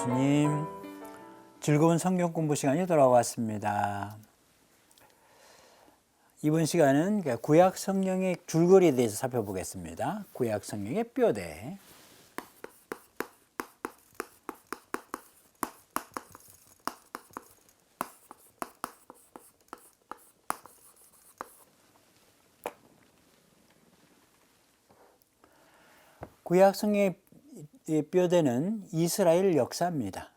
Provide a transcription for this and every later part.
예수님. 즐거운 성경 공부 시간이 돌아왔습니다. 이번 시간은 구약 성경의 줄거리에 대해서 살펴보겠습니다. 구약 성경의 뼈대. 구약 성경의 뼈대는 이스라엘 역사입니다.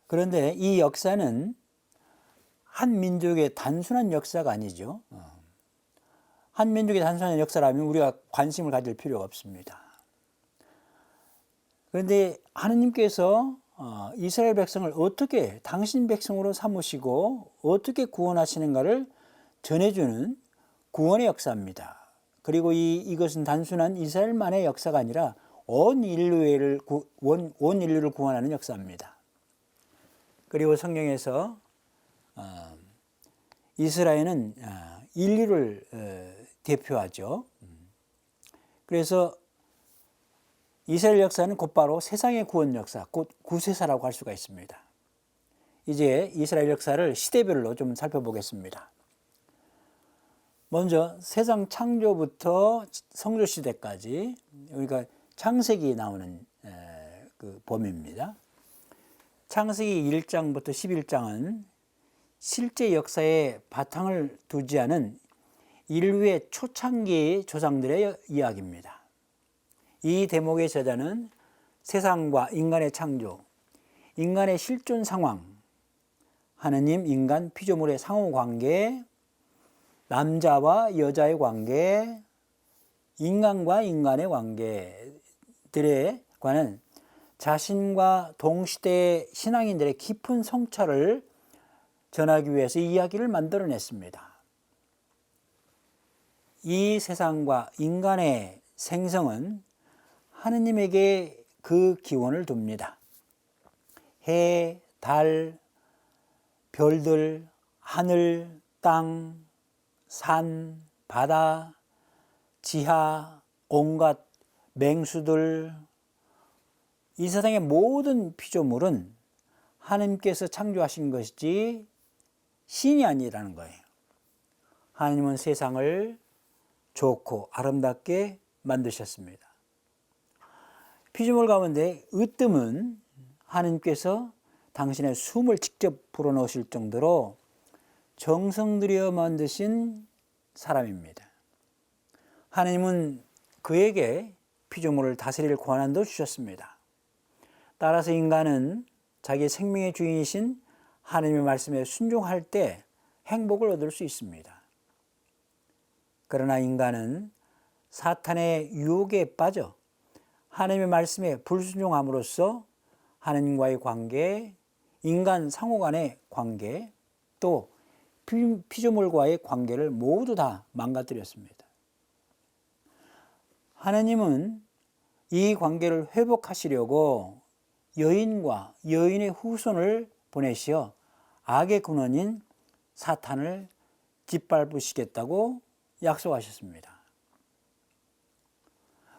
그런데 이 역사는 한 민족의 단순한 역사가 아니죠. 한 민족의 단순한 역사라면 우리가 관심을 가질 필요가 없습니다. 그런데 하느님께서 이스라엘 백성을 어떻게 당신 백성으로 삼으시고 어떻게 구원하시는가를 전해주는 구원의 역사입니다. 그리고 이것은 단순한 이스라엘만의 역사가 아니라 온 인류를 구원하는 역사입니다. 그리고 성경에서 이스라엘은 인류를 대표하죠. 그래서 이스라엘 역사는 곧바로 세상의 구원 역사, 곧 구세사라고 할 수가 있습니다. 이제 이스라엘 역사를 시대별로 좀 살펴보겠습니다. 먼저 세상 창조부터 성조 시대까지, 그러니까 창세기 나오는 그 범위입니다. 창세기 1장부터 11장은 실제 역사에 바탕을 두지 않은 인류의 초창기 조상들의 이야기입니다. 이 대목의 저자는 세상과 인간의 창조, 인간의 실존 상황, 하느님, 인간, 피조물의 상호관계, 남자와 여자의 관계, 인간과 인간의 관계들에 관한 자신과 동시대의 신앙인들의 깊은 성찰을 전하기 위해서 이 이야기를 만들어냈습니다. 이 세상과 인간의 생성은 하느님에게 그 기원을 둡니다. 해, 달, 별들, 하늘, 땅, 산, 바다, 지하, 온갖 맹수들, 이 세상의 모든 피조물은 하나님께서 창조하신 것이지 신이 아니라는 거예요. 하나님은 세상을 좋고 아름답게 만드셨습니다. 피조물 가운데 으뜸은 하나님께서 당신의 숨을 직접 불어넣으실 정도로 정성 들여 만드신 사람입니다. 하나님은 그에게 피조물을 다스릴 권한도 주셨습니다. 따라서 인간은 자기 생명의 주인이신 하나님의 말씀에 순종할 때 행복을 얻을 수 있습니다. 그러나 인간은 사탄의 유혹에 빠져 하나님의 말씀에 불순종함으로써 하나님과의 관계, 인간 상호 간의 관계, 또 피조물과의 관계를 모두 다 망가뜨렸습니다. 하나님은 이 관계를 회복하시려고 여인과 여인의 후손을 보내시어 악의 근원인 사탄을 짓밟으시겠다고 약속하셨습니다.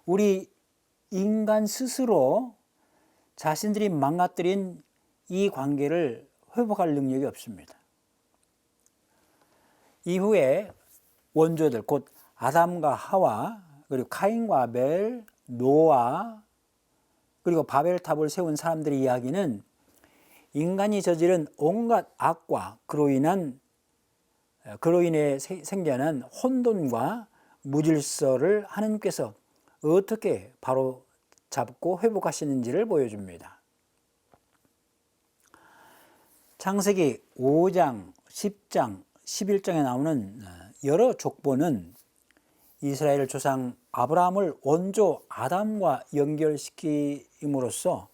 우리 인간 스스로 자신들이 망가뜨린 이 관계를 회복할 능력이 없습니다. 이후에 원조들, 곧 아담과 하와, 그리고 카인과 아벨, 노아, 그리고 바벨탑을 세운 사람들의 이야기는 인간이 저지른 온갖 악과 그로 인해 생겨난 혼돈과 무질서를 하나님께서 어떻게 바로 잡고 회복하시는지를 보여줍니다. 창세기 5장, 10장, 11장에 나오는 여러 족보는 이스라엘 조상 아브라함을 원조 아담과 연결시킴으로써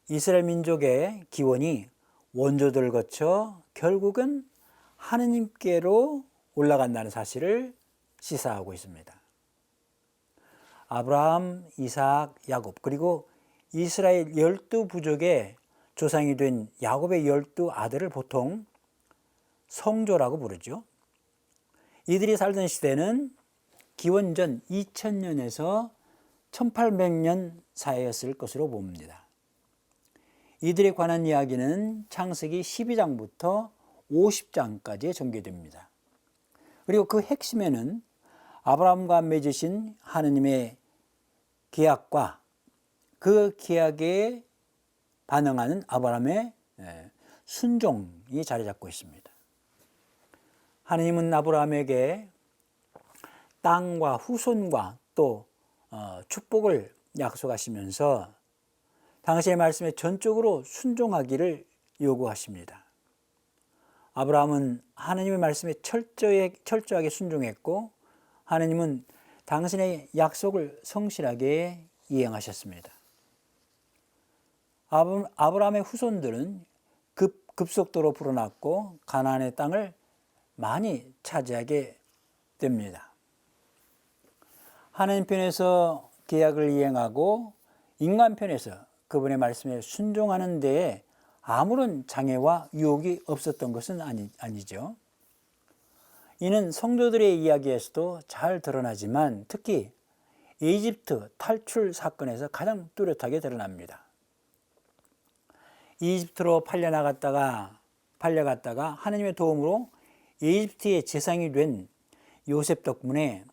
이스라엘 민족의 기원이 원조들을 거쳐 결국은 하느님께로 올라간다는 사실을 시사하고 있습니다. 아브라함, 이삭, 야곱, 그리고 이스라엘 12부족의 조상이 된 야곱의 12아들을 보통 성조라고 부르죠. 이들이 살던 시대는 기원전 2000년에서 1800년 사이였을 것으로 봅니다. 이들에 관한 이야기는 창세기 12장부터 50장까지 전개됩니다. 그리고 그 핵심에는 아브라함과 맺으신 하느님의 계약과 그 계약에 반응하는 아브라함의 순종이 자리 잡고 있습니다. 하느님은 아브라함에게 땅과 후손과 또 축복을 약속하시면서 당신의 말씀에 전적으로 순종하기를 요구하십니다. 아브라함은 하느님의 말씀에 철저하게 순종했고 하느님은 당신의 약속을 성실하게 이행하셨습니다. 아브라함의 후손들은 급속도로 불어났고 가나안의 땅을 많이 차지하게 됩니다. 하나님 편에서 계약을 이행하고 인간 편에서 그분의 말씀에 순종하는 데에 아무런 장애와 유혹이 없었던 것은 아니죠. 이는 성도들의 이야기에서도 잘 드러나지만 특히 이집트 탈출 사건에서 가장 뚜렷하게 드러납니다. 이집트로 팔려갔다가 하나님의 도움으로 이집트의 재상이 된 요셉 덕분에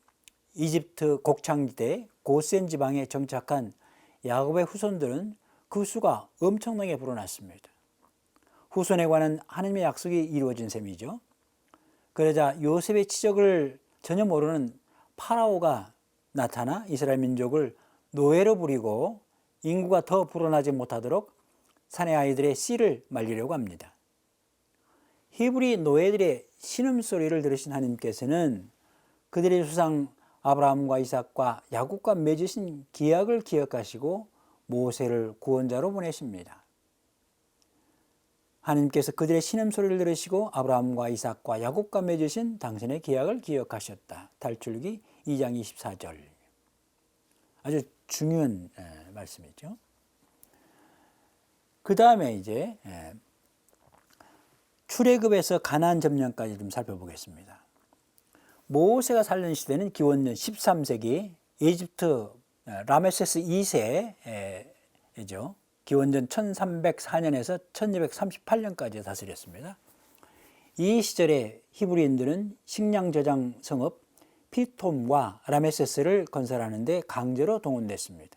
이집트 곡창지대 고센 지방에 정착한 야곱의 후손들은 그 수가 엄청나게 불어났습니다. 후손에 관한 하나님의 약속이 이루어진 셈이죠. 그러자 요셉의 치적을 전혀 모르는 파라오가 나타나 이스라엘 민족을 노예로 부리고 인구가 더 불어나지 못하도록 사내 아이들의 씨를 말리려고 합니다. 히브리 노예들의 신음소리를 들으신 하나님께서는 그들의 조상 아브라함과 이삭과 야곱과 맺으신 계약을 기억하시고 모세를 구원자로 보내십니다. 하나님께서 그들의 신음소리를 들으시고 아브라함과 이삭과 야곱과 맺으신 당신의 계약을 기억하셨다. 탈출기 2장 24절. 아주 중요한 말씀이죠. 그 다음에 이제 출애굽에서 가나안 점령까지 좀 살펴보겠습니다. 모세가 살던 시대는 기원전 13세기 이집트 라메세스 2세죠. 기원전 1304년에서 1238년까지 다스렸습니다. 이 시절에 히브리인들은 식량 저장 성읍 피톰과 라메세스를 건설하는 데 강제로 동원됐습니다.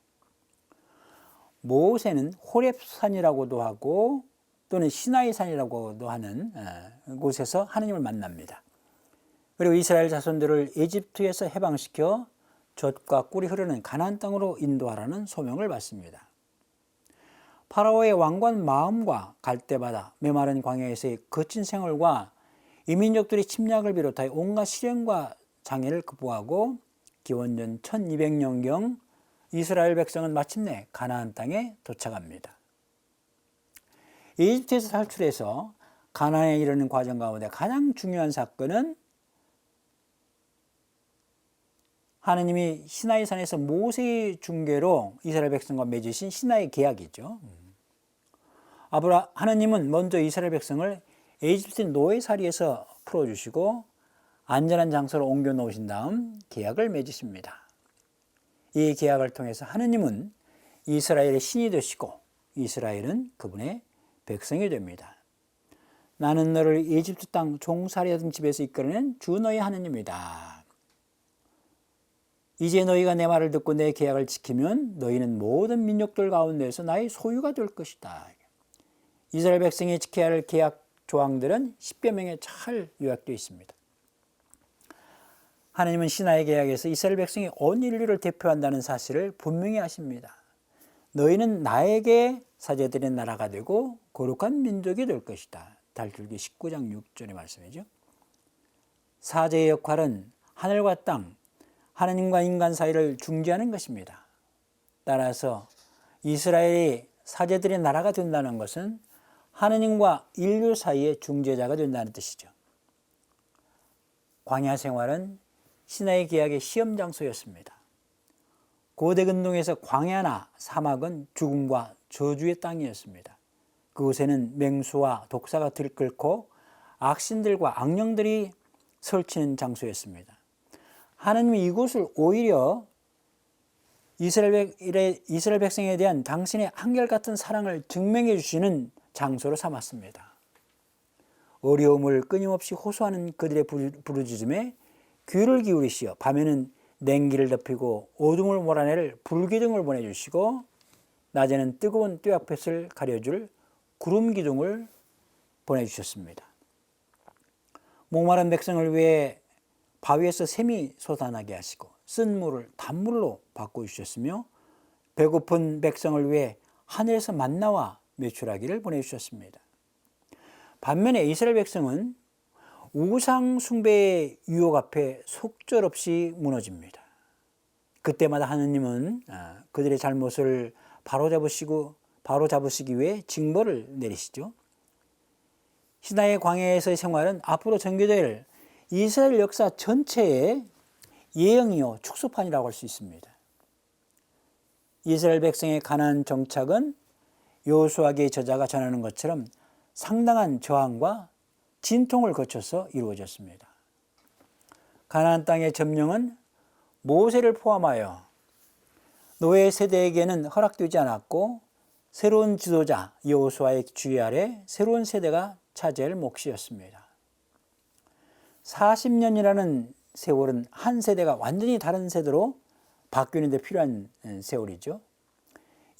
모세는 호렙산이라고도 하고 또는 시나이산이라고도 하는 곳에서 하나님을 만납니다. 그리고 이스라엘 자손들을 에집트에서 해방시켜 젖과 꿀이 흐르는 가나안 땅으로 인도하라는 소명을 받습니다. 파라오의 왕관 마음과 갈대바다, 메마른 광야에서의 거친 생활과 이민족들의 침략을 비롯하여 온갖 시련과 장애를 극복하고 기원전 1200년경 이스라엘 백성은 마침내 가나안 땅에 도착합니다. 이집트에서 탈출해서 가나안에 이르는 과정 가운데 가장 중요한 사건은 하느님이 시나이산에서 모세의 중계로 이스라엘 백성과 맺으신 시나이 계약이죠. 하느님은 먼저 이스라엘 백성을 이집트 노예살이에서 풀어주시고 안전한 장소로 옮겨 놓으신 다음 계약을 맺으십니다. 이 계약을 통해서 하느님은 이스라엘의 신이 되시고 이스라엘은 그분의 백성이 됩니다. 나는 너를 이집트 땅 종살이하던 집에서 이끌어낸 주 너의 하느님이다. 이제 너희가 내 말을 듣고 내 계약을 지키면 너희는 모든 민족들 가운데서 나의 소유가 될 것이다. 이스라엘 백성이 지켜야 할 계약 조항들은 10여 명에 잘 요약되어 있습니다. 하나님은 시나이 계약에서 이스라엘 백성이 온 인류를 대표한다는 사실을 분명히 하십니다. 너희는 나에게 사제들의 나라가 되고 거룩한 민족이 될 것이다. 탈출기 19장 6절의 말씀이죠. 사제의 역할은 하늘과 땅, 하나님과 인간 사이를 중재하는 것입니다. 따라서 이스라엘이 사제들의 나라가 된다는 것은 하나님과 인류 사이의 중재자가 된다는 뜻이죠. 광야 생활은 시나이 계약의 시험 장소였습니다. 고대 근동에서 광야나 사막은 죽음과 저주의 땅이었습니다. 그곳에는 맹수와 독사가 들끓고 악신들과 악령들이 설치는 장소였습니다. 하나님이 이곳을 오히려 이스라엘 백성에 대한 당신의 한결같은 사랑을 증명해 주시는 장소로 삼았습니다. 어려움을 끊임없이 호소하는 그들의 부르짖음에 귀를 기울이시어 밤에는 냉기를 덮이고 어둠을 몰아낼 불기둥을 보내주시고 낮에는 뜨거운 뙤약볕을 가려줄 구름 기둥을 보내주셨습니다. 목마른 백성을 위해 바위에서 샘이 솟아나게 하시고 쓴 물을 단물로 바꿔주셨으며 배고픈 백성을 위해 하늘에서 만나와 메추라기를 보내주셨습니다. 반면에 이스라엘 백성은 우상 숭배의 유혹 앞에 속절없이 무너집니다. 그때마다 하느님은 그들의 잘못을 바로잡으시기 위해 징벌을 내리시죠. 시나이 광야에서의 생활은 앞으로 전개될 이스라엘 역사 전체의 예언이요 축소판이라고 할 수 있습니다. 이스라엘 백성의 가나안 정착은 여호수아기의 저자가 전하는 것처럼 상당한 저항과 진통을 거쳐서 이루어졌습니다. 가나안 땅의 점령은 모세를 포함하여 노예 세대에게는 허락되지 않았고 새로운 지도자 여호수아의 주의 아래 새로운 세대가 차지할 몫이었습니다. 40년이라는 세월은 한 세대가 완전히 다른 세대로 바뀌는 데 필요한 세월이죠.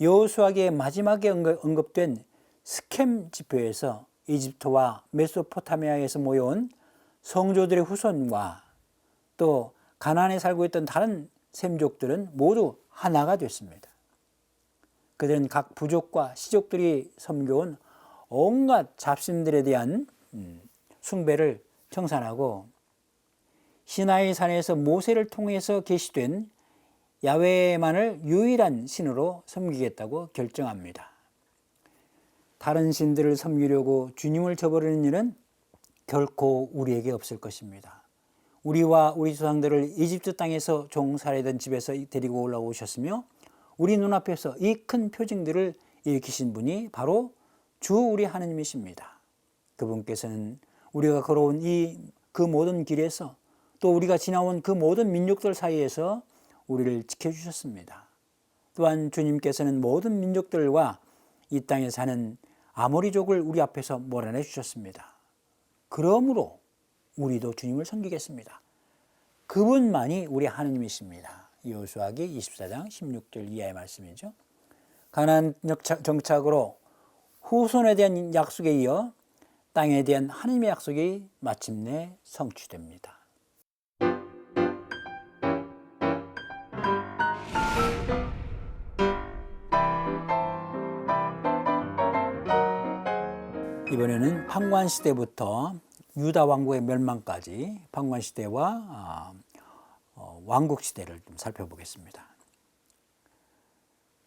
여호수아기의 마지막에 언급된 스켐 지표에서 이집트와 메소포타미아에서 모여온 성조들의 후손과 또 가나안에 살고 있던 다른 셈족들은 모두 하나가 됐습니다. 그들은 각 부족과 시족들이 섬겨온 온갖 잡신들에 대한 숭배를 청산하고 시나이 산에서 모세를 통해서 계시된 야훼만을 유일한 신으로 섬기겠다고 결정합니다. 다른 신들을 섬기려고 주님을 저버리는 일은 결코 우리에게 없을 것입니다. 우리와 우리 조상들을 이집트 땅에서 종살이던 집에서 데리고 올라오셨으며 우리 눈앞에서 이 큰 표징들을 일으키신 분이 바로 주 우리 하느님이십니다. 그분께서는 우리가 걸어온 그 모든 길에서 또 우리가 지나온 그 모든 민족들 사이에서 우리를 지켜주셨습니다. 또한 주님께서는 모든 민족들과 이 땅에 사는 아모리족을 우리 앞에서 몰아내 주셨습니다. 그러므로 우리도 주님을 섬기겠습니다. 그분만이 우리 하느님이십니다. 여호수아기 24장 16절 이하의 말씀이죠. 가나안 정착으로 후손에 대한 약속에 이어 땅에 대한 하느님의 약속이 마침내 성취됩니다. 이번에는 판관시대부터 유다 왕국의 멸망까지 판관시대와 왕국시대를 좀 살펴보겠습니다.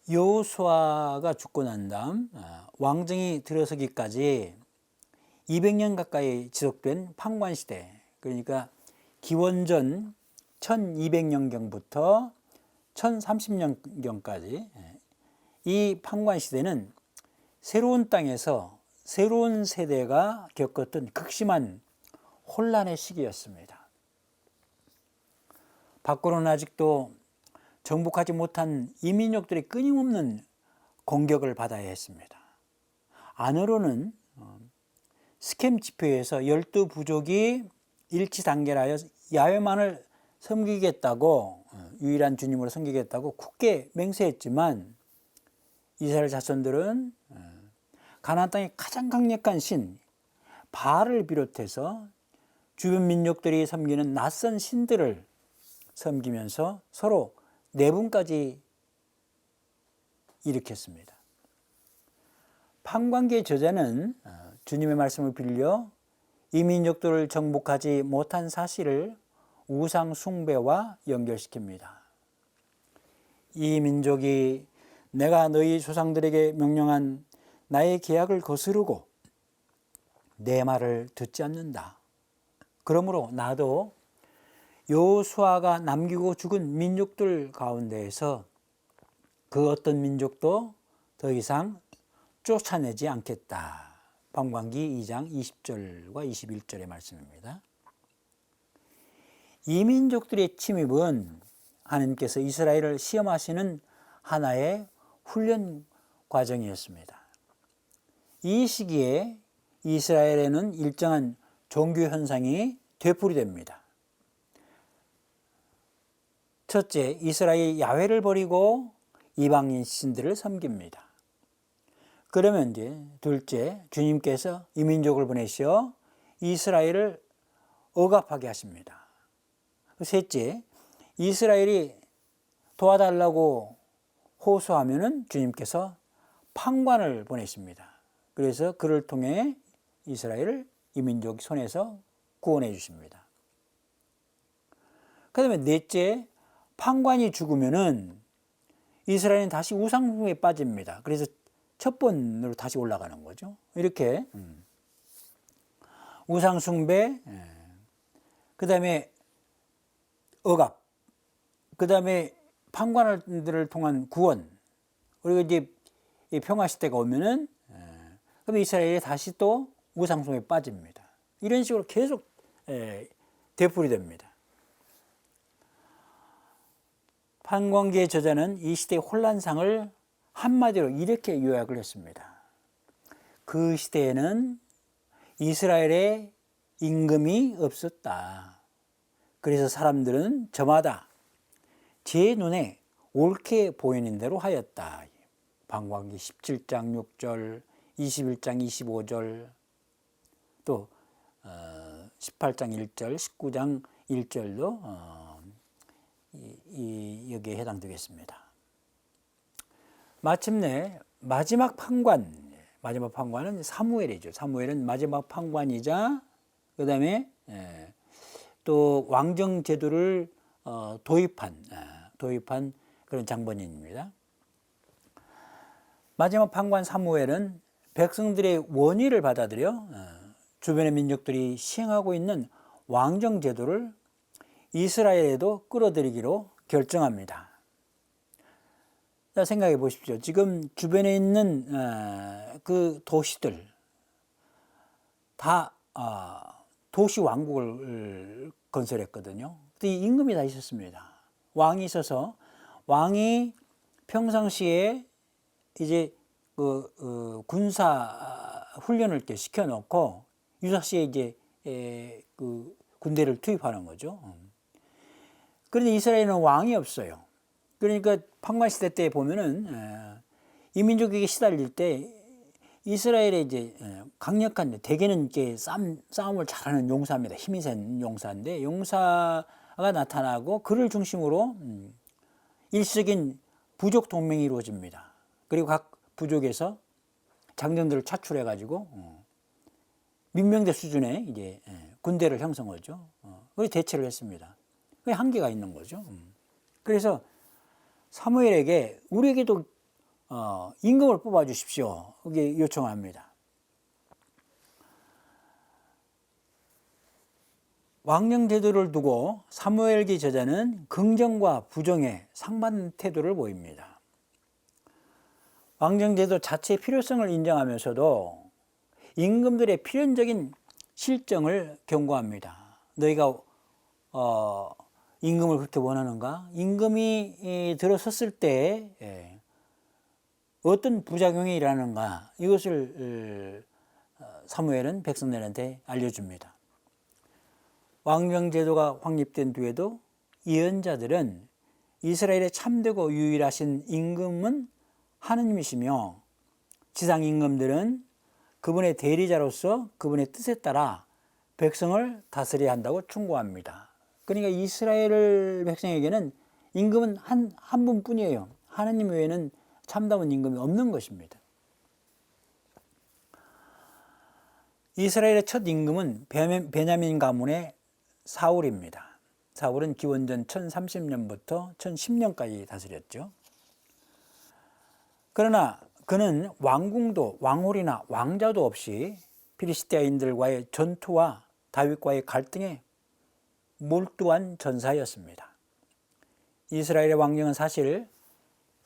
여호수아가 죽고 난 다음 왕정이 들어서기까지 200년 가까이 지속된 판관시대, 그러니까 기원전 1200년경부터 1030년경까지 이 판관시대는 새로운 땅에서 새로운 세대가 겪었던 극심한 혼란의 시기였습니다. 밖으로는 아직도 정복하지 못한 이민족들이 끊임없는 공격을 받아야 했습니다. 안으로는 스켐 지표에서 12부족이 일치단결하여 야훼만을 섬기겠다고, 유일한 주님으로 섬기겠다고 굳게 맹세했지만 이스라엘 자손들은 가나안 땅의 가장 강력한 신 바알을 비롯해서 주변 민족들이 섬기는 낯선 신들을 섬기면서 서로 내분까지 일으켰습니다. 판관기의 저자는 주님의 말씀을 빌려 이 민족들을 정복하지 못한 사실을 우상 숭배와 연결시킵니다. 이 민족이 내가 너희 조상들에게 명령한 나의 계약을 거스르고 내 말을 듣지 않는다. 그러므로 나도 여호수아가 남기고 죽은 민족들 가운데에서 그 어떤 민족도 더 이상 쫓아내지 않겠다. 판관기 2장 20절과 21절의 말씀입니다. 이 민족들의 침입은 하나님께서 이스라엘을 시험하시는 하나의 훈련 과정이었습니다. 이 시기에 이스라엘에는 일정한 종교 현상이 되풀이됩니다. 첫째, 이스라엘이 야훼를 버리고 이방인 신들을 섬깁니다. 그러면 이제 둘째, 주님께서 이민족을 보내셔 이스라엘을 억압하게 하십니다. 셋째, 이스라엘이 도와달라고 호소하면은 주님께서 판관을 보내십니다. 그래서 그를 통해 이스라엘을 이민족 손에서 구원해 주십니다. 그 다음에 넷째, 판관이 죽으면은 이스라엘은 다시 우상숭배에 빠집니다. 그래서 첫 번으로 다시 올라가는 거죠. 이렇게 우상숭배, 그 다음에 억압, 그 다음에 판관들을 통한 구원, 그리고 이제 평화 시대가 오면은 그럼 이스라엘이 다시 또 우상숭배에 빠집니다. 이런 식으로 계속 되풀이됩니다. 판관기의 저자는 이 시대의 혼란상을 한마디로 이렇게 요약을 했습니다. 그 시대에는 이스라엘에 임금이 없었다. 그래서 사람들은 저마다 제 눈에 옳게 보이는 대로 하였다. 판관기 17장 6절, 21장 25절, 또 18장 1절, 19장 1절도 여기에 해당되겠습니다. 마침내 마지막 판관은 사무엘이죠. 사무엘은 마지막 판관이자 그 다음에 또 왕정 제도를 도입한 그런 장본인입니다. 마지막 판관 사무엘은 백성들의 원의를 받아들여 주변의 민족들이 시행하고 있는 왕정 제도를 이스라엘에도 끌어들이기로 결정합니다. 자, 생각해 보십시오. 지금 주변에 있는 그 도시들 다 도시 왕국을 건설했거든요. 그때 임금이 다 있었습니다. 왕이 있어서 왕이 평상시에 이제 군사 훈련을 이렇게 시켜놓고 유사시에 이제 그 군대를 투입하는 거죠. 그런데 이스라엘은 왕이 없어요. 그러니까 판관 시대 때 보면은 이 민족에게 시달릴 때 이스라엘의 이제 강력한 대개는 이렇게 싸움을 잘하는 용사입니다. 힘이 센 용사인데 용사가 나타나고 그를 중심으로 일시적인 부족 동맹이 이루어집니다. 그리고 각 부족에서 장정들을 차출해 가지고 민병대 수준의 이제 군대를 형성하죠. 그리고 대체를 했습니다. 그게 한계가 있는 거죠. 그래서 사무엘에게 우리에게도 임금을 뽑아 주십시오. 그게 요청합니다. 왕정 제도를 두고 사무엘기 저자는 긍정과 부정의 상반 태도를 보입니다. 왕정 제도 자체의 필요성을 인정하면서도 임금들의 필연적인 실정을 경고합니다. 너희가 임금을 그렇게 원하는가? 임금이 들어섰을 때 어떤 부작용이 일어나는가? 이것을 사무엘은 백성들한테 알려줍니다. 왕정제도가 확립된 뒤에도 예언자들은 이스라엘의 참되고 유일하신 임금은 하느님이시며 지상 임금들은 그분의 대리자로서 그분의 뜻에 따라 백성을 다스려야 한다고 충고합니다. 그러니까 이스라엘 백성에게는 임금은 한 분뿐이에요. 하느님 외에는 참다운 임금이 없는 것입니다. 이스라엘의 첫 임금은 베냐민 가문의 사울입니다. 사울은 기원전 1030년부터 1010년까지 다스렸죠. 그러나 그는 왕궁도 왕홀이나 왕자도 없이 필리스티아인들과의 전투와 다윗과의 갈등에 몰두한 전사였습니다. 이스라엘의 왕정은 사실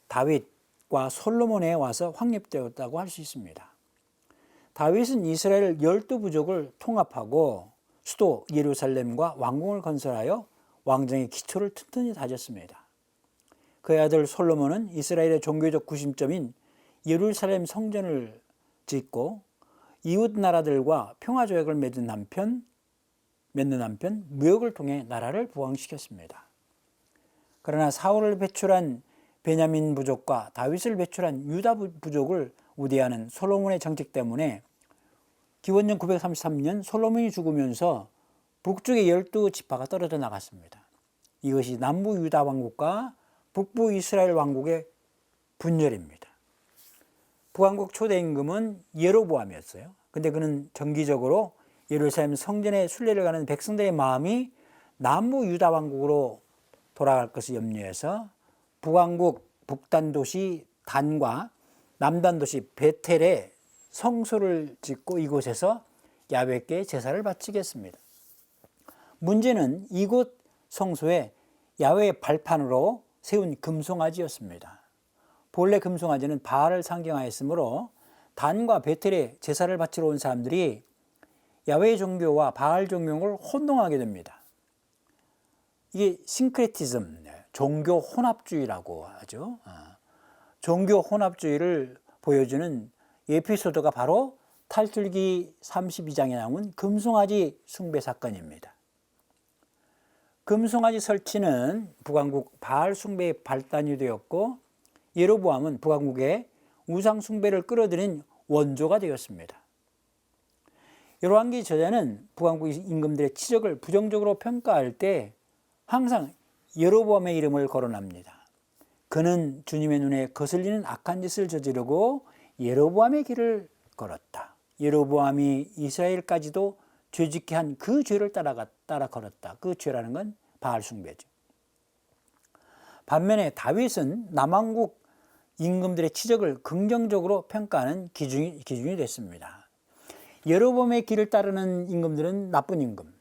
다윗과 솔로몬에 와서 확립되었다고 할 수 있습니다. 다윗은 이스라엘 12부족을 통합하고 수도 예루살렘과 왕궁을 건설하여 왕정의 기초를 튼튼히 다졌습니다. 그의 아들 솔로몬은 이스라엘의 종교적 구심점인 예루살렘 성전을 짓고 이웃 나라들과 평화조약을 맺는 한편 무역을 통해 나라를 부강시켰습니다. 그러나 사울을 배출한 베냐민 부족과 다윗을 배출한 유다 부족을 우대하는 솔로몬의 정책 때문에 기원전 933년 솔로몬이 죽으면서 북쪽의 12지파가 떨어져 나갔습니다. 이것이 남부 유다 왕국과 북부 이스라엘 왕국의 분열입니다. 북왕국 초대 임금은 예로보암이었어요. 근데 그는 정기적으로 예루살렘 성전에 순례를 가는 백성들의 마음이 남부 유다 왕국으로 돌아갈 것을 염려해서 북왕국 북단 도시 단과 남단 도시 베텔에 성소를 짓고 이곳에서 야훼께 제사를 바치겠습니다. 문제는 이곳 성소에 야훼의 발판으로 세운 금송아지였습니다. 본래 금송아지는 바알을 상징하였으므로 단과 베텔에 제사를 바치러 온 사람들이 야훼 종교와 바알 종교를 혼동하게 됩니다. 이게 싱크레티즘, 종교 혼합주의라고 하죠. 종교 혼합주의를 보여주는 에피소드가 바로 탈출기 32장에 나온 금송아지 숭배 사건입니다. 금송아지 설치는 북왕국 바알 숭배의 발단이 되었고 예로보암은 북왕국의 우상 숭배를 끌어들인 원조가 되었습니다. 열왕기 저자는 북왕국 임금들의 치적을 부정적으로 평가할 때 항상 예로보암의 이름을 거론합니다. 그는 주님의 눈에 거슬리는 악한 짓을 저지르고 예로보암의 길을 걸었다. 예로보암이 이스라엘까지도 죄짓게 한 그 죄를 따라 걸었다. 그 죄라는 건 바알 숭배죠. 반면에 다윗은 남왕국 임금들의 치적을 긍정적으로 평가하는 기준이 됐습니다. 예로보암의 길을 따르는 임금들은 나쁜 임금,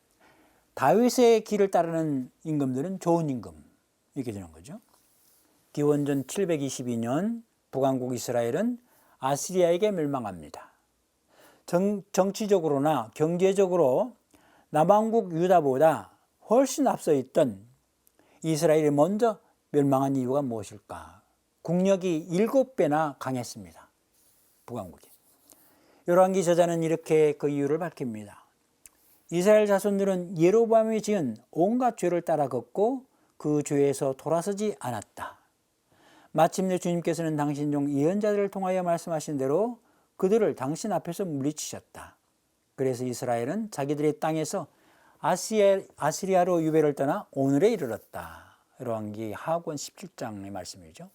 다윗의 길을 따르는 임금들은 좋은 임금, 이렇게 되는 거죠. 기원전 722년 북왕국 이스라엘은 아시리아에게 멸망합니다. 정치적으로나 경제적으로 남왕국 유다보다 훨씬 앞서 있던 이스라엘이 먼저 멸망한 이유가 무엇일까? 국력이 7배나 강했습니다. 북왕국이. 열왕기 저자는 이렇게 그 이유를 밝힙니다. 이스라엘 자손들은 예로보암이 지은 온갖 죄를 따라 걷고 그 죄에서 돌아서지 않았다. 마침내 주님께서는 당신 종 예언자들을 통하여 말씀하신 대로 그들을 당신 앞에서 물리치셨다. 그래서 이스라엘은 자기들의 땅에서 아시리아로 유배를 떠나 오늘에 이르렀다. 열왕기 하권 17장의 말씀이죠.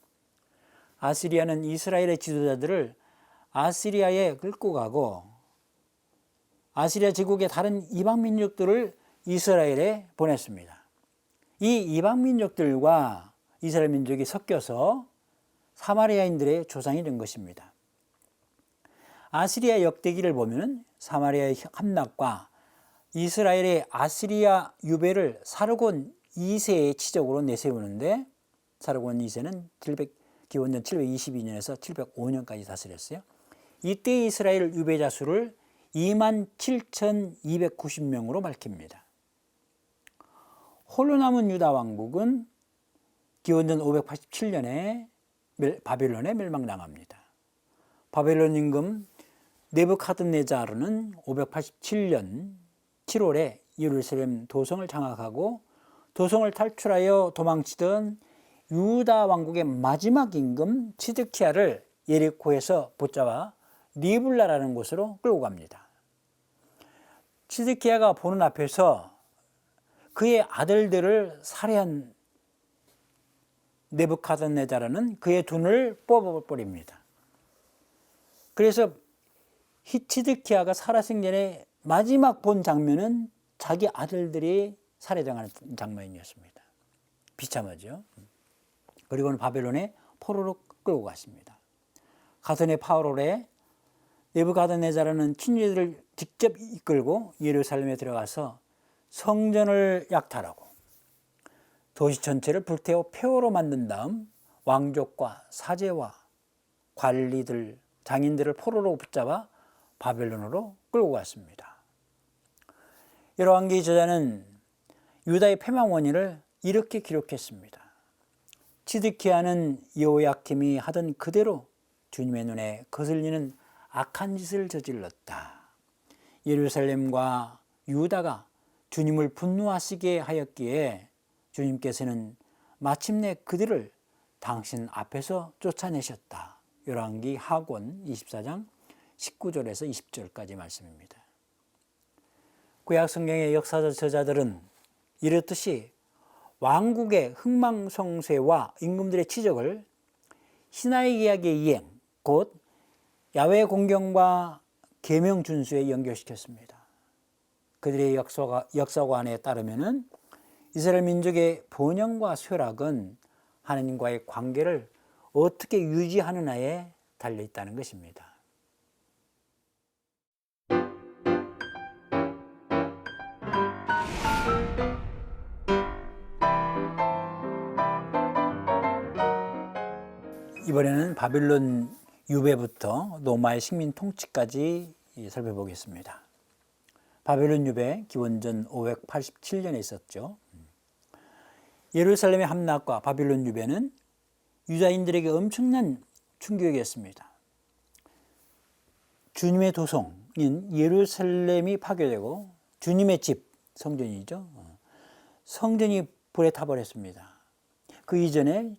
아시리아는 이스라엘의 지도자들을 아시리아에 끌고 가고 아시리아 제국의 다른 이방 민족들을 이스라엘에 보냈습니다. 이 이방 민족들과 이스라엘 민족이 섞여서 사마리아인들의 조상이 된 것입니다. 아시리아 역대기를 보면 사마리아의 함락과 이스라엘의 아시리아 유배를 사르곤 2세의 치적으로 내세우는데 사르곤 2세는 기원전 722년에서 705년까지 다스렸어요. 이때 이스라엘 유배자 수를 27,290명으로 밝힙니다. 홀로 남은 유다 왕국은 기원전 587년에 바벨론에 멸망당합니다. 바벨론 임금 느부갓네자르는 587년 7월에 예루살렘 도성을 장악하고 도성을 탈출하여 도망치던 유다 왕국의 마지막 임금 시드키야를 예리코에서 붙잡아 리블라라는 곳으로 끌고 갑니다. 시드키야가 보는 앞에서 그의 아들들을 살해한 느부갓네자르는 그의 눈을 뽑아버립니다. 그래서 시드키야가 살아생전에 마지막 본 장면은 자기 아들들이 살해당하는 장면이었습니다. 비참하죠. 그리고는 바벨론에 포로로 끌고 갔습니다. 가서네 파오롤에 느부갓네자르는 친위들을 직접 이끌고 예루살렘에 들어가서 성전을 약탈하고 도시 전체를 불태워 폐허로 만든 다음 왕족과 사제와 관리들, 장인들을 포로로 붙잡아 바벨론으로 끌고 갔습니다. 열왕기 저자는 유다의 패망 원인을 이렇게 기록했습니다. 지드키야는 여호야킴이 하던 그대로 주님의 눈에 거슬리는 악한 짓을 저질렀다. 예루살렘과 유다가 주님을 분노하시게 하였기에 주님께서는 마침내 그들을 당신 앞에서 쫓아내셨다. 열왕기 하권 24장 19절에서 20절까지 말씀입니다. 구약 성경의 역사적 저자들은 이렇듯이 왕국의 흥망성쇠와 임금들의 치적을 신하의 계약의 이행, 곧 야훼 공경과 계명 준수에 연결시켰습니다. 그들의 역사관에 따르면 이스라엘 민족의 번영과 쇠락은 하나님과의 관계를 어떻게 유지하느냐에 달려 있다는 것입니다. 이번에는 바빌론 유배부터 로마의 식민 통치까지 살펴보겠습니다. 바벨론 유배 기원전 587년에 있었죠. 예루살렘의 함락과 바빌론 유배는 유다인들에게 엄청난 충격이었습니다. 주님의 도성인 예루살렘이 파괴되고 주님의 집, 성전이죠. 성전이 불에 타버렸습니다. 그 이전에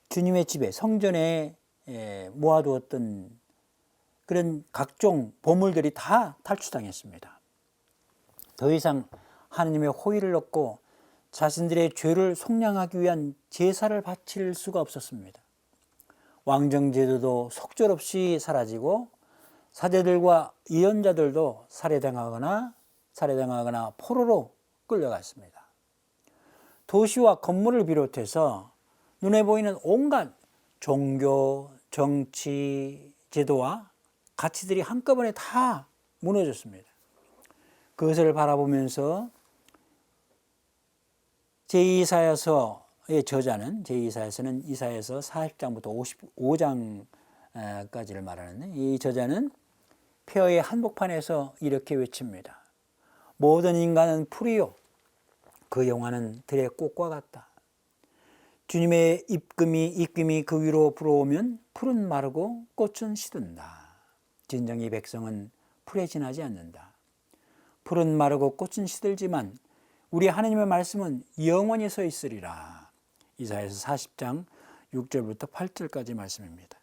주님의 집에 성전에 모아두었던 그런 각종 보물들이 다 탈취당했습니다. 더 이상 하나님의 호의를 얻고 자신들의 죄를 속량하기 위한 제사를 바칠 수가 없었습니다. 왕정제도도 속절없이 사라지고 사제들과 예언자들도 살해당하거나 포로로 끌려갔습니다. 도시와 건물을 비롯해서 눈에 보이는 온갖 종교, 정치, 제도와 가치들이 한꺼번에 다 무너졌습니다. 그것을 바라보면서 제2이사야서의 저자는 제2이사야서는 이사야서 40장부터 55장까지를 말하는데 이 저자는 폐허의 한복판에서 이렇게 외칩니다. 모든 인간은 풀이요 그 영화는 들의 꽃과 같다. 주님의 입김이 그 위로 불어오면 풀은 마르고 꽃은 시든다. 진정이 백성은 풀에 지나지 않는다. 풀은 마르고 꽃은 시들지만 우리 하나님의 말씀은 영원히 서 있으리라. 이사야서 40장 6절부터 8절까지 말씀입니다.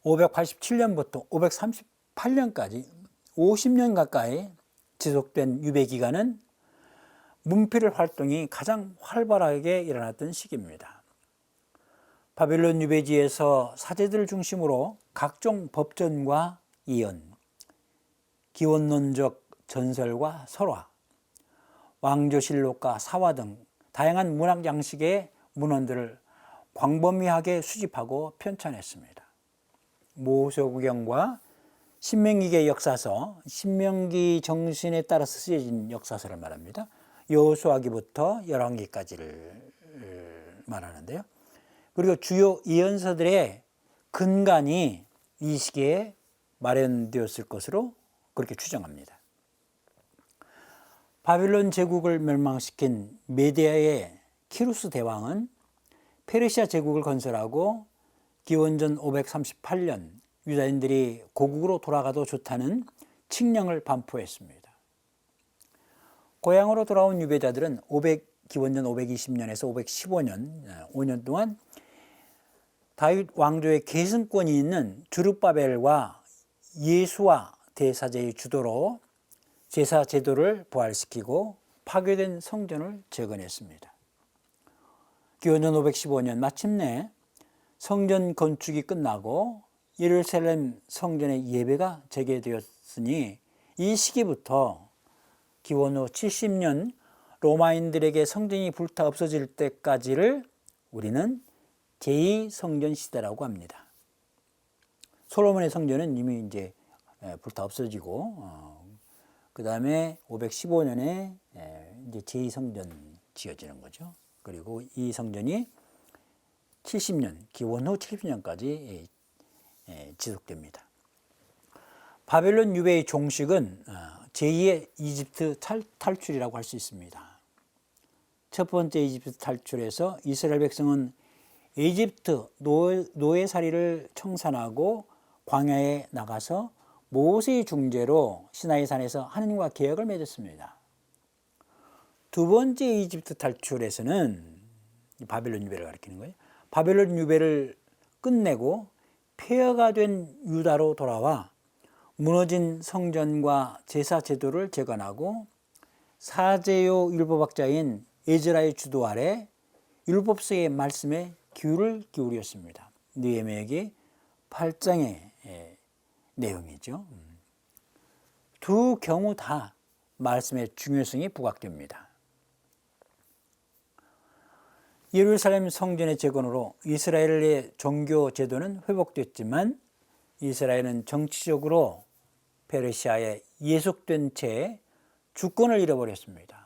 587년부터 538년까지 50년 가까이 지속된 유배 기간은 문필 활동이 가장 활발하게 일어났던 시기입니다. 바벨론 유배지에서 사제들을 중심으로 각종 법전과 예언, 기원론적 전설과 설화, 왕조실록과 사화 등 다양한 문학 양식의 문헌들을 광범위하게 수집하고 편찬했습니다. 모세오경과 신명기의 역사서, 신명기 정신에 따라서 쓰여진 역사서를 말합니다. 여호수아기부터 열왕기까지를 말하는데요. 그리고 주요 예언서들의 근간이 이 시기에 마련되었을 것으로 그렇게 추정합니다. 바빌론 제국을 멸망시킨 메디아의 키루스 대왕은 페르시아 제국을 건설하고 기원전 538년 유다인들이 고국으로 돌아가도 좋다는 칙령을 반포했습니다. 고향으로 돌아온 유배자들은 기원전 520년에서 515년 5년 동안 다윗 왕조의 계승권이 있는 주룹바벨과 예수와 대사제의 주도로 제사 제도를 부활시키고 파괴된 성전을 재건했습니다. 기원전 515년 마침내 성전 건축이 끝나고 예루살렘 성전의 예배가 재개되었으니 이 시기부터 기원 후 70년 로마인들에게 성전이 불타 없어질 때까지를 우리는 제2성전 시대라고 합니다. 솔로몬의 성전은 이미 이제 불타 없어지고 그 다음에 515년에 이제 제2성전 지어지는 거죠. 그리고 이 성전이 70년, 기원 후 70년까지 지속됩니다. 바벨론 유배의 종식은 제2의 이집트 탈출이라고 할 수 있습니다. 첫 번째 이집트 탈출에서 이스라엘 백성은 이집트 노예살이를 청산하고 광야에 나가서 모세의 중재로 시나이산에서 하느님과 계약을 맺었습니다. 두 번째 이집트 탈출에서는 바벨론 유배를 가리키는 거예요. 바벨론 유배를 끝내고 폐허가 된 유다로 돌아와 무너진 성전과 제사 제도를 재건하고 사제요 율법학자인 에즈라의 주도 아래 율법서의 말씀에 귀를 기울였습니다. 느헤미야기 8장의 내용이죠. 두 경우 다 말씀의 중요성이 부각됩니다. 예루살렘 성전의 재건으로 이스라엘의 종교 제도는 회복됐지만 이스라엘은 정치적으로 페르시아에 예속된 채 주권을 잃어버렸습니다.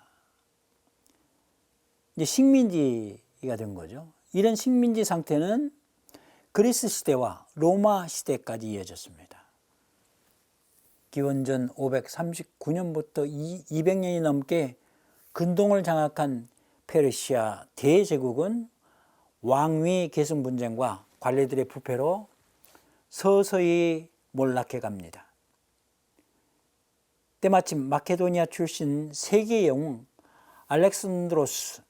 이제 식민지가 된 거죠. 이런 식민지 상태는 그리스 시대와 로마 시대까지 이어졌습니다. 기원전 539년부터 200년이 넘게 근동을 장악한 페르시아 대제국은 왕위 계승 분쟁과 관리들의 부패로 서서히 몰락해 갑니다. 때마침 마케도니아 출신 세계의 영웅 알렉산드로스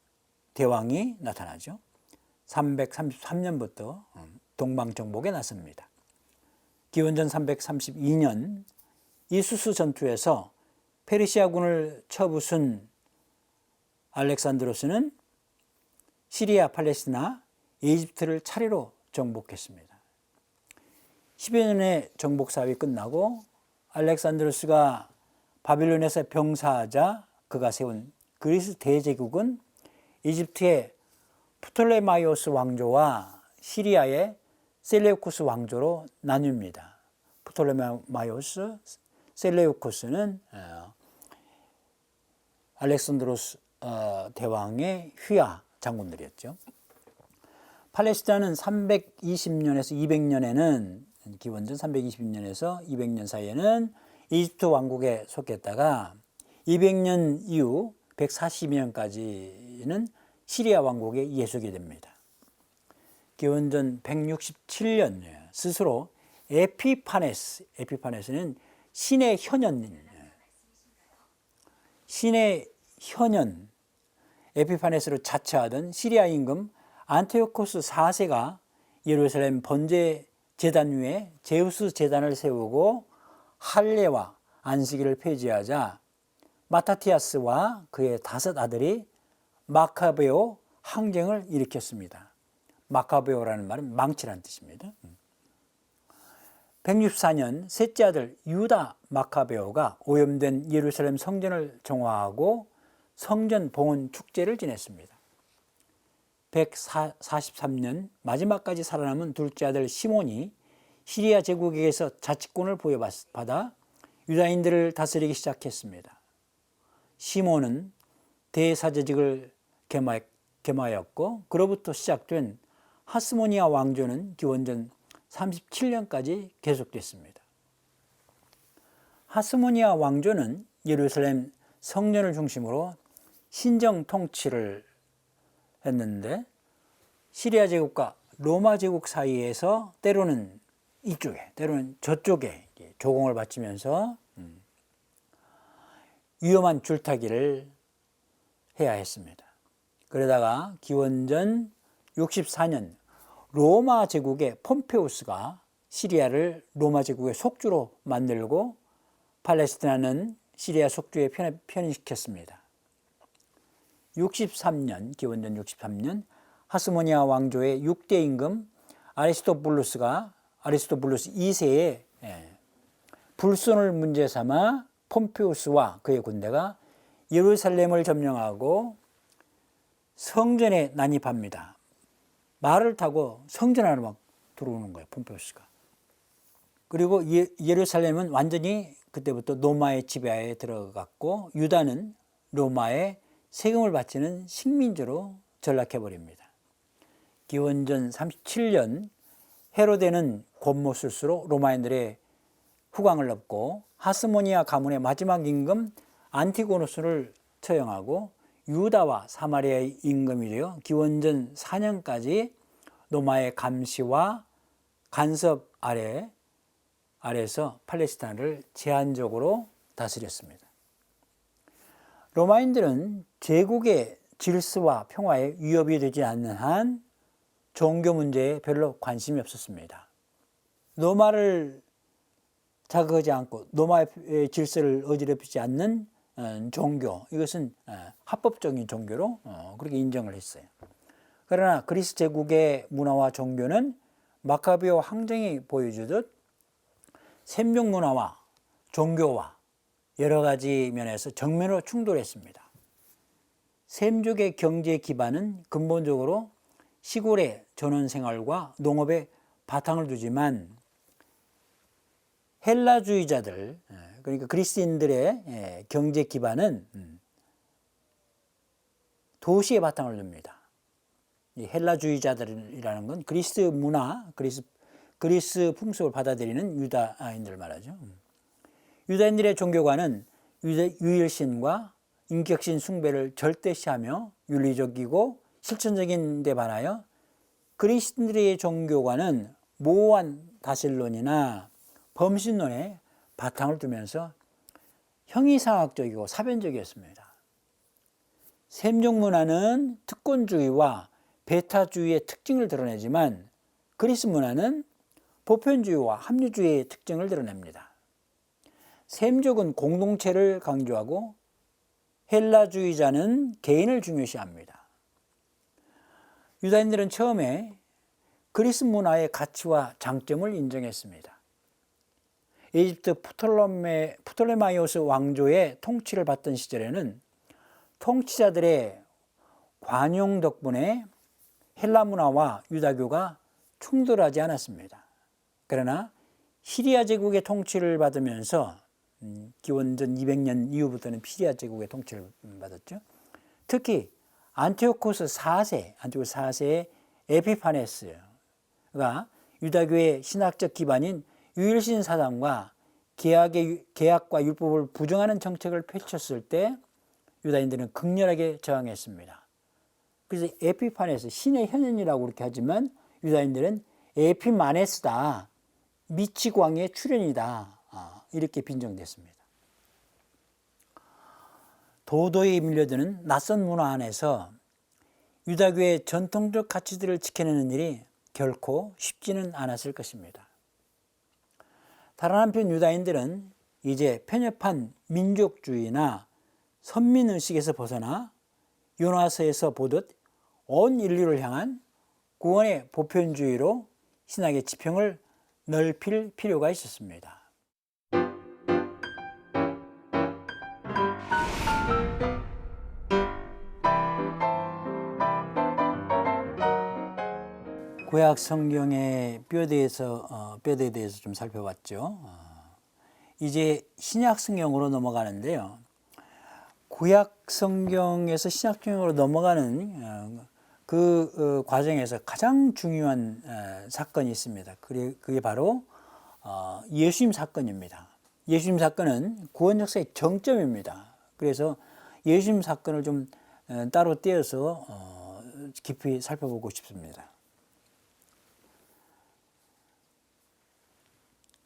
대왕이 나타나죠. 333년부터 동방정복에 나섭니다. 기원전 332년 이수스 전투에서 페르시아군을 쳐부순 알렉산드로스는 시리아, 팔레스티나, 이집트를 차례로 정복했습니다. 10여 년의 정복 사업이 끝나고 알렉산드로스가 바빌론에서 병사하자 그가 세운 그리스 대제국은 이집트의 프톨레마이오스 왕조와 시리아의 셀레우쿠스 왕조로 나뉩니다. 프톨레마이오스, 셀레우쿠스는 알렉산드로스 대왕의 휘하 장군들이었죠. 팔레스타인은 320년에서 200년에는 기원전 320년에서 200년 사이에는 이집트 왕국에 속했다가 200년 이후 140년까지는 시리아 왕국에 예속이 됩니다. 기원전 167년 스스로 에피파네스는 신의 현현 에피파네스로 자처하던 시리아 임금 안티오코스 4세가 예루살렘 번제 제단 위에 제우스 제단을 세우고 할례와 안식일을 폐지하자 마타티아스와 그의 5 아들이 마카베오 항쟁을 일으켰습니다. 마카베오라는 말은 망치라는 뜻입니다. 164년 셋째 아들 유다 마카베오가 오염된 예루살렘 성전을 정화하고 성전 봉헌 축제를 지냈습니다. 143년 마지막까지 살아남은 둘째 아들 시몬이 시리아 제국에게서 자치권을 부여받아 유다인들을 다스리기 시작했습니다. 시몬은 대사제직을 겸하였고 그로부터 시작된 하스모니아 왕조는 기원전 37년까지 계속됐습니다. 하스모니아 왕조는 예루살렘 성전을 중심으로 신정 통치를 했는데 시리아 제국과 로마 제국 사이에서 때로는 이쪽에 때로는 저쪽에 조공을 바치면서 위험한 줄타기를 해야 했습니다. 그러다가 기원전 64년 로마 제국의 폼페우스가 시리아를 로마 제국의 속주로 만들고 팔레스티나는 시리아 속주에 편입시켰습니다. 63년 기원전 63년 하스모니아 왕조의 6대 임금 아리스토블루스 2세의 불손을 문제 삼아 폼페우스와 그의 군대가 예루살렘을 점령하고 성전에 난입합니다. 말을 타고 성전 안으로 막 들어오는 거예요, 폼페우스가. 그리고 예루살렘은 완전히 그때부터 로마의 지배하에 들어갔고 유다는 로마에 세금을 바치는 식민지로 전락해버립니다. 기원전 37년 헤로데는 권모술수로 로마인들의 후광을 얻고 하스모니아 가문의 마지막 임금 안티고노스를 처형하고 유다와 사마리아의 임금이 되어 기원전 4년까지 로마의 감시와 간섭 아래에서 팔레스타인을 제한적으로 다스렸습니다. 로마인들은 제국의 질서와 평화에 위협이 되지 않는 한 종교 문제에 별로 관심이 없었습니다. 로마를 자극하지 않고 로마의 질서를 어지럽히지 않는 종교, 이것은 합법적인 종교로 그렇게 인정을 했어요. 그러나 그리스 제국의 문화와 종교는 마카베오 항쟁이 보여주듯 셈종 문화와 종교와 여러 가지 면에서 정면으로 충돌했습니다. 셈족의 경제 기반은 근본적으로 시골의 전원 생활과 농업에 바탕을 두지만 헬라주의자들, 그러니까 그리스인들의 경제 기반은 도시에 바탕을 둡니다. 이 헬라주의자들이라는 건 그리스 문화, 그리스 풍속을 받아들이는 유다인들 말하죠. 유다인들의 종교관은 유일신과 인격신 숭배를 절대시하며 윤리적이고 실천적인 데 반하여 그리스인들의 종교관은 모호한 다신론이나 범신론에 바탕을 두면서 형이상학적이고 사변적이었습니다. 셈종 문화는 특권주의와 배타주의의 특징을 드러내지만 그리스 문화는 보편주의와 합리주의의 특징을 드러냅니다. 셈족은 공동체를 강조하고 헬라주의자는 개인을 중요시합니다. 유다인들은 처음에 그리스 문화의 가치와 장점을 인정했습니다. 이집트 프톨레마이오스 왕조의 통치를 받던 시절에는 통치자들의 관용 덕분에 헬라 문화와 유다교가 충돌하지 않았습니다. 그러나 시리아 제국의 통치를 받으면서 기원전 200년 이후부터는 시리아 제국의 통치를 받았죠. 특히 안티오코스 4세의 에피파네스가 유다교의 신학적 기반인 유일신 사상과 계약과 율법을 부정하는 정책을 펼쳤을 때 유다인들은 극렬하게 저항했습니다. 그래서 에피파네스, 신의 현현이라고 그렇게 하지만 유다인들은 에피마네스다, 미치광의 출현이다, 이렇게 빈정됐습니다. 도도히 밀려드는 낯선 문화 안에서 유다교의 전통적 가치들을 지켜내는 일이 결코 쉽지는 않았을 것입니다. 다른 한편 유다인들은 이제 편협한 민족주의나 선민의식에서 벗어나 요나서에서 보듯 온 인류를 향한 구원의 보편주의로 신학의 지평을 넓힐 필요가 있었습니다. 구약 성경의 뼈대에 대해서 좀 살펴봤죠. 이제 신약 성경으로 넘어가는데요. 구약 성경에서 신약 성경으로 넘어가는 그 과정에서 가장 중요한 사건이 있습니다. 그게 바로 예수님 사건입니다. 예수님 사건은 구원 역사의 정점입니다. 그래서 예수님 사건을 좀 따로 떼어서 깊이 살펴보고 싶습니다.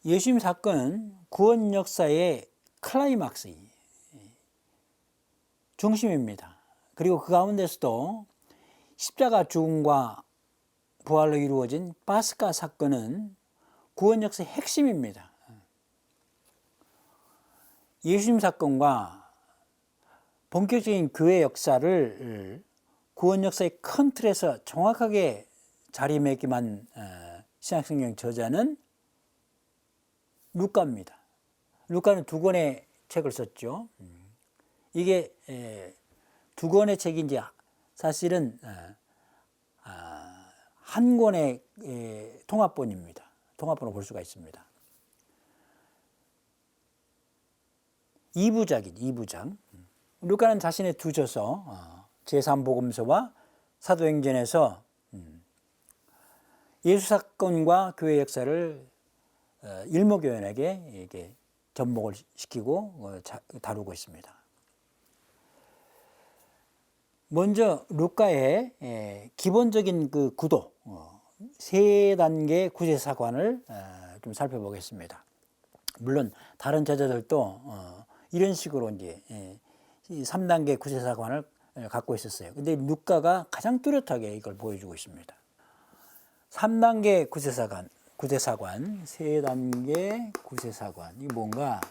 예수님 사건은 구원 역사의 클라이막스, 중심입니다. 그리고 그 가운데서도 십자가 죽음과 부활로 이루어진 파스카 사건은 구원 역사의 핵심입니다. 예수님 사건과 본격적인 교회 역사를 구원 역사의 큰 틀에서 정확하게 자리매김한 신약성경 저자는 루카입니다. 루카는 2권의 책을 썼죠. 이게 2권의 책인지 사실은 한 권의 통합본입니다. 통합본을 볼 수가 있습니다. 2부작. 루카는 자신의 2저서 제3복음서와 사도행전에서 예수 사건과 교회 역사를 일목요연하게 이게 접목을 시키고 다루고 있습니다. 먼저 루카의 기본적인 그 구도, 세 단계 구제사관을 좀 살펴보겠습니다. 물론 다른 제자들도 이런 식으로 이제 이 3단계 구제사관을 갖고 있었어요. 근데 루카가 가장 뚜렷하게 이걸 보여주고 있습니다. 3단계 구제사관, 세 단계 구제사관. 이 뭔가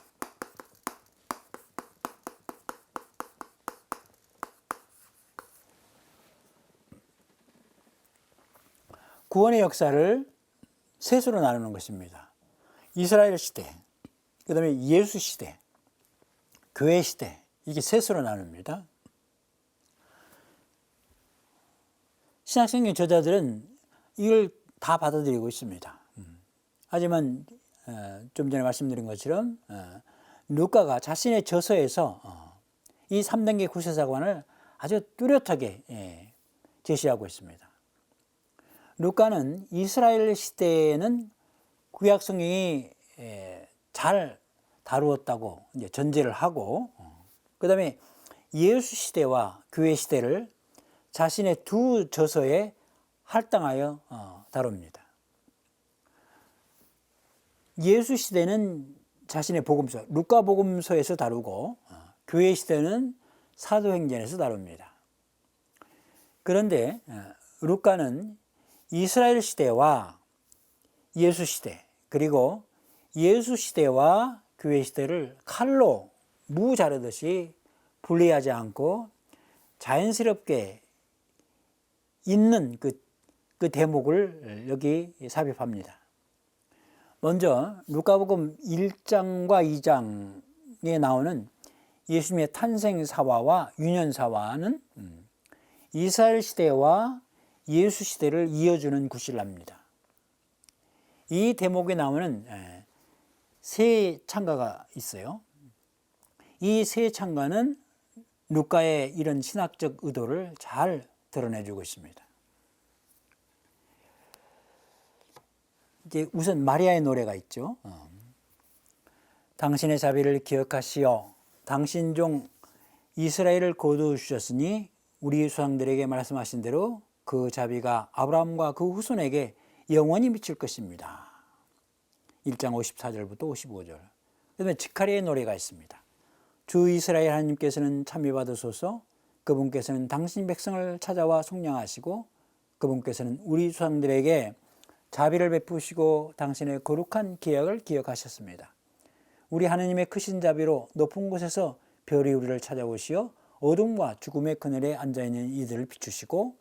구원의 역사를 셋으로 나누는 것입니다. 이스라엘 시대, 그 다음에 예수 시대, 교회 시대, 이게 셋으로 나눕니다. 신약성경 저자들은 이걸 다 받아들이고 있습니다. 하지만 좀 전에 말씀드린 것처럼 루카가 자신의 저서에서 이 3단계 구세사관을 아주 뚜렷하게 제시하고 있습니다. 루카는 이스라엘 시대에는 구약 성경이 잘 다루었다고 이제 전제를 하고, 그 다음에 예수 시대와 교회 시대를 자신의 두 저서에 할당하여 다룹니다. 예수 시대는 자신의 복음서, 루카 복음서에서 다루고, 교회 시대는 사도행전에서 다룹니다. 그런데 루카는 이스라엘 시대와 예수 시대, 그리고 예수 시대와 교회 시대를 칼로 무 자르듯이 분리하지 않고 자연스럽게 있는 그 대목을 여기 삽입합니다. 먼저 루카복음 1장과 2장에 나오는 예수님의 탄생사화와 유년사화는 이스라엘 시대와 예수 시대를 이어주는 구실랍니다. 이 대목에 나오는 세 창가가 있어요. 이 세 창가는 루카의 이런 신학적 의도를 잘 드러내주고 있습니다. 이제 우선 마리아의 노래가 있죠. 당신의 자비를 기억하시어 당신 종 이스라엘을 거두어 주셨으니 우리 조상들에게 말씀하신 대로 그 자비가 아브라함과 그 후손에게 영원히 미칠 것입니다. 1장 54절부터 55절. 그다음에 지카리의 노래가 있습니다. 주 이스라엘 하나님께서는 참여 받으소서. 그분께서는 당신 백성을 찾아와 속량하시고 그분께서는 우리 조상들에게 자비를 베푸시고 당신의 거룩한 계약을 기억하셨습니다. 우리 하나님의 크신 자비로 높은 곳에서 별이 우리를 찾아오시어 어둠과 죽음의 그늘에 앉아있는 이들을 비추시고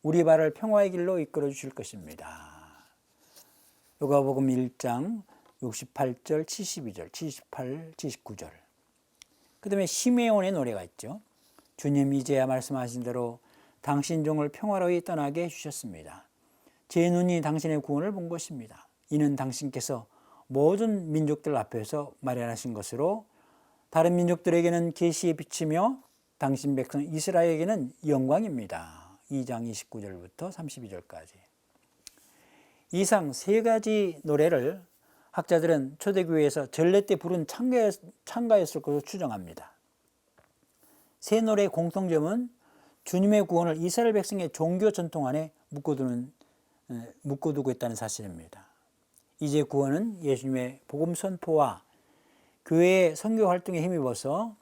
우리 발을 평화의 길로 이끌어 주실 것입니다. 누가복음 1장 68절, 72절, 78, 79절. 그 다음에 시메온의 노래가 있죠. 주님 이제야 말씀하신 대로 당신 종을 평화로이 떠나게 해주셨습니다. 제 눈이 당신의 구원을 본 것입니다. 이는 당신께서 모든 민족들 앞에서 마련하신 것으로 다른 민족들에게는 계시의 빛이며 당신 백성 이스라엘에게는 영광입니다. 2장 29절부터 32절까지. 이상 세 가지 노래를 학자들은 초대교회에서 전례 때 부른 찬가였을 것으로 추정합니다. 세 노래의 공통점은 주님의 구원을 이스라엘 백성의 종교 전통 안에 묶어두고 있다는 사실입니다. 이제 구원은 예수님의 복음 선포와 교회의 선교 활동에 힘입어서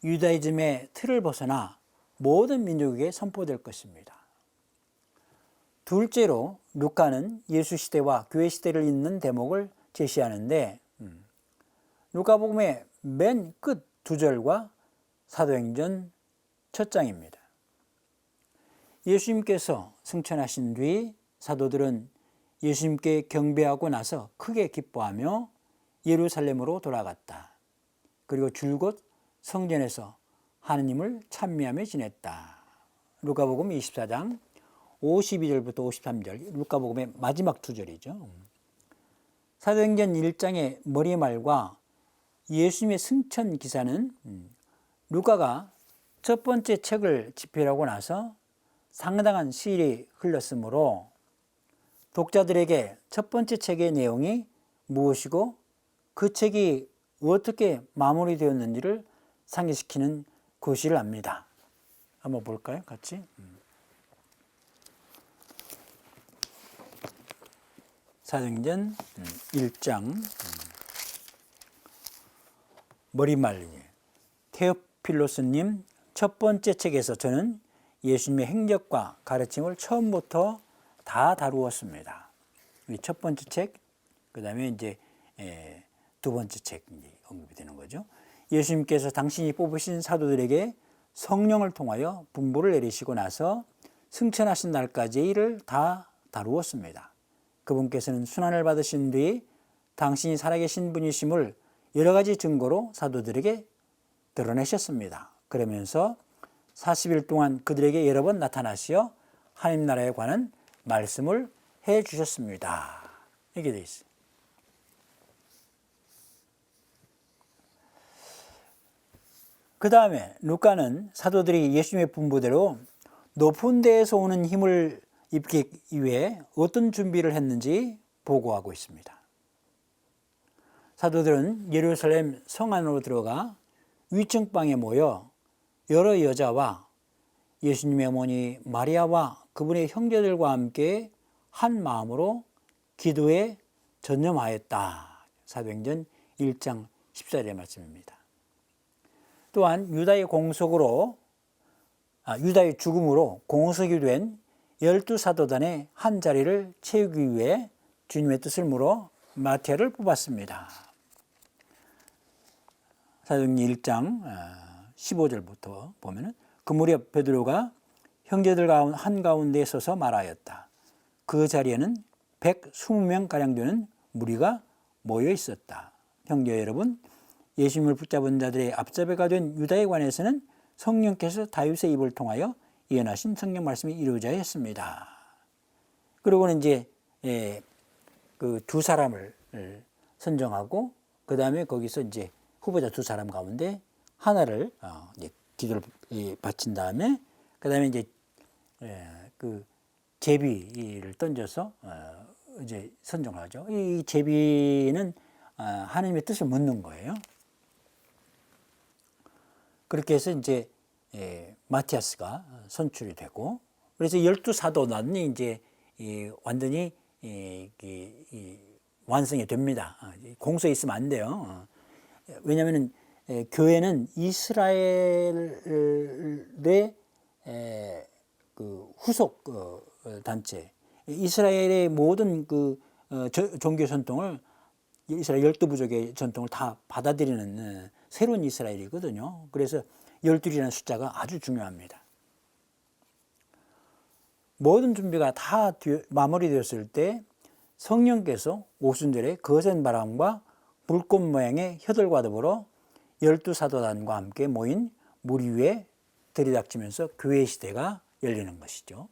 유다이즘의 틀을 벗어나 모든 민족에게 선포될 것입니다. 둘째로 루카는 예수 시대와 교회 시대를 잇는 대목을 제시하는데 루카복음의 맨 끝 두 절과 사도행전 첫 장입니다. 예수님께서 승천하신 뒤 사도들은 예수님께 경배하고 나서 크게 기뻐하며 예루살렘으로 돌아갔다. 그리고 줄곧 성전에서 하느님을 찬미하며 지냈다. 루카복음 24장 52절부터 53절, 루카복음의 마지막 두 절이죠. 사도행전 1장의 머리말과 예수님의 승천 기사는 루카가 첫 번째 책을 집필하고 나서 상당한 시일이 흘렀으므로 독자들에게 첫 번째 책의 내용이 무엇이고 그 책이 어떻게 마무리되었는지를 상기시키는 구실을 합니다. 한번 볼까요? 같이. 사도행전 1장 머리 말리기. 테오필로스님 첫 번째 책에서 저는 예수님의 행적과 가르침을 처음부터 다 다루었습니다. 이 첫 번째 책, 그 다음에 이제 두 번째 책 언급이 되는 거죠. 예수님께서 당신이 뽑으신 사도들에게 성령을 통하여 분부를 내리시고 나서 승천하신 날까지의 일을 다 다루었습니다. 그분께서는 순환을 받으신 뒤 당신이 살아계신 분이심을 여러 가지 증거로 사도들에게 드러내셨습니다. 그러면서 40일 동안 그들에게 여러 번 나타나시어 하나님 나라에 관한 말씀을 해 주셨습니다. 이렇게 되어 있어요. 그 다음에 루카는 사도들이 예수님의 분부대로 높은 데에서 오는 힘을 입기 위해 어떤 준비를 했는지 보고하고 있습니다. 사도들은 예루살렘 성 안으로 들어가 위층방에 모여 여러 여자와 예수님의 어머니 마리아와 그분의 형제들과 함께 한 마음으로 기도에 전념하였다. 사도행전 1장 14절의 말씀입니다. 또한 유다의 죽음으로 공석이 된 12사도단의 한 자리를 채우기 위해 주님의 뜻을 물어 마태를 뽑았습니다. 사도행전 1장 15절부터 보면은 그 무렵 베드로가 형제들 한가운데에 서서 말하였다. 그 자리에는 120명 되는 무리가 모여 있었다. 형제 여러분, 예수님을 붙잡은 자들의 앞잡이가 된 유다에 관해서는 성령께서 다윗의 입을 통하여 예언하신 성경 말씀이 이루어져야 했습니다. 그리고는 이제 그 두 사람을 선정하고 그 다음에 거기서 이제 후보자 두 사람 가운데 하나를 이제 기도를 바친 다음에 그 다음에 이제 그 제비를 던져서 이제 선정하죠. 이 제비는 하나님의 뜻을 묻는 거예요. 그렇게 해서 이제 마티아스가 선출이 되고, 그래서 12사도단이 이제 완전히 완성이 됩니다. 공소에 있으면 안 돼요. 왜냐하면 교회는 이스라엘의 그 후속 단체, 이스라엘의 모든 그 종교 전통을, 이스라엘 12부족의 전통을 다 받아들이는 새로운 이스라엘이거든요. 그래서 12이라는 숫자가 아주 중요합니다. 모든 준비가 다 마무리되었을 때 성령께서 오순절에 거센 바람과 불꽃 모양의 혀들과 더불어 12사도단과 함께 모인 무리 위에 들이닥치면서 교회 시대가 열리는 것이죠.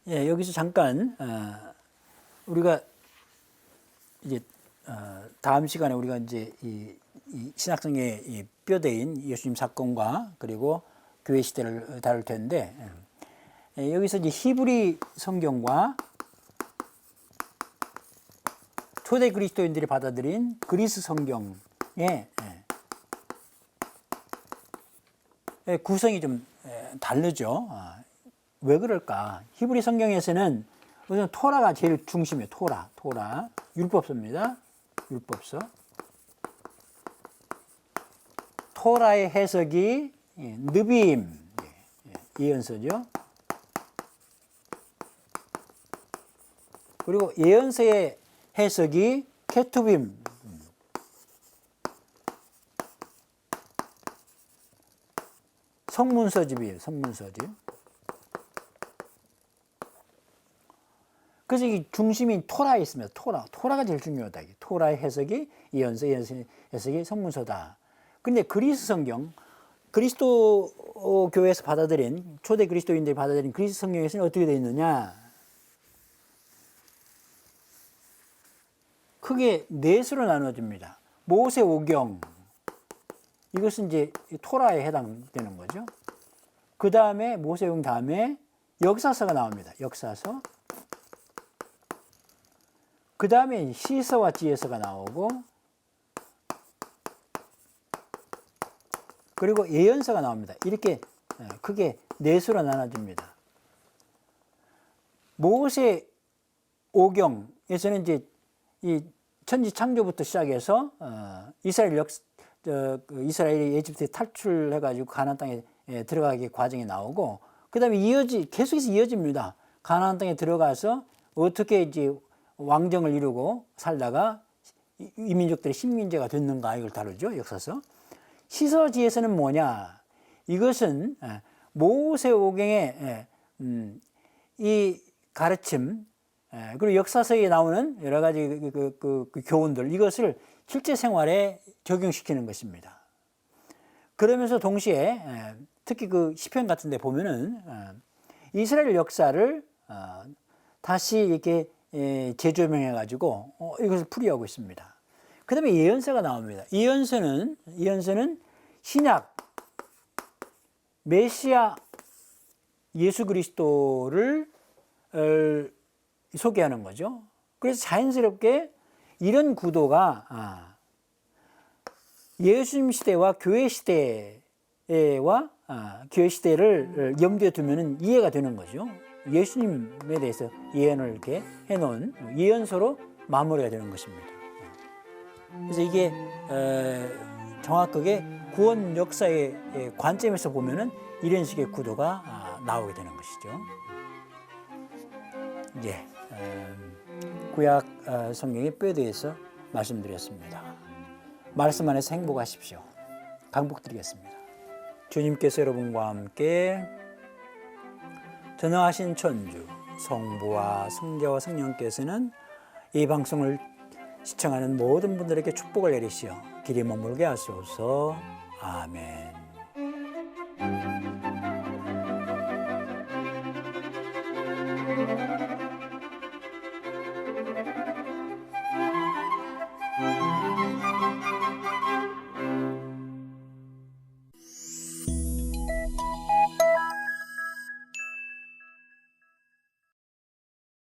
여기서 잠깐 우리가 이제 다음 시간에 우리가 이제 이 신약성의 이 뼈대인 예수님 사건과 그리고 교회 시대를 다룰 텐데, 여기서 이제 히브리 성경과 초대 그리스도인들이 받아들인 그리스 성경의 구성이 좀 다르죠. 왜 그럴까? 히브리 성경에서는 우선 토라가 제일 중심이에요. 토라. 율법서입니다. 율법서. 토라의 해석이 느비임, 예언서죠. 그리고 예언서의 해석이 케투빔, 성문서집이에요. 성문서집. 그래서 이 중심인 토라에 있습니다. 토라가 제일 중요하다. 토라의 해석이 예언서, 예언서의 해석이 성문서다. 근데 그리스 성경, 그리스도 교회에서 받아들인, 초대 그리스도인들이 받아들인 그리스 성경에서는 어떻게 되어 있느냐? 크게 넷으로 나눠집니다. 모세오경, 이것은 이제 토라에 해당되는 거죠. 그 다음에 모세오경 다음에 역사서가 나옵니다. 역사서. 그 다음에 시서와 지혜서가 나오고, 그리고 예언서가 나옵니다. 이렇게 크게 네 수로 나눠집니다. 모세 오경에서는 이제 이 천지 창조부터 시작해서 이스라엘이 에집트에 탈출해가지고 가나안 땅에 들어가기 과정이 나오고, 그다음에 계속해서 이어집니다. 가나안 땅에 들어가서 어떻게 이제 왕정을 이루고 살다가 이 민족들이 식민지가 됐는가, 이걸 다루죠, 역사서. 시서지에서는 뭐냐? 이것은 모세오경의 이 가르침, 그리고 역사서에 나오는 여러 가지 그 교훈들, 이것을 실제 생활에 적용시키는 것입니다. 그러면서 동시에 특히 그 시편 같은 데 보면은 이스라엘 역사를 다시 이렇게 재조명해 가지고 이것을 풀이하고 있습니다. 그다음에 예언서가 나옵니다. 예언서는 신약 메시아 예수 그리스도를 소개하는 거죠. 그래서 자연스럽게 이런 구도가 예수님 시대와 교회 시대와 교회 시대를 염두에 두면 이해가 되는 거죠. 예수님에 대해서 예언을 이렇게 해놓은 예언서로 마무리가 되는 것입니다. 그래서 이게 정확하게 구원 역사의 관점에서 보면은 이런 식의 구도가 나오게 되는 것이죠. 예, 구약 성경의 뼈에 대해서 말씀드렸습니다. 말씀 안에서 행복하십시오. 강복드리겠습니다. 주님께서 여러분과 함께 전능하신 천주 성부와 성자와 성령께서는 이 방송을 시청하는 모든 분들에게 축복을 내리시어 길이 머물게 하소서. 아멘.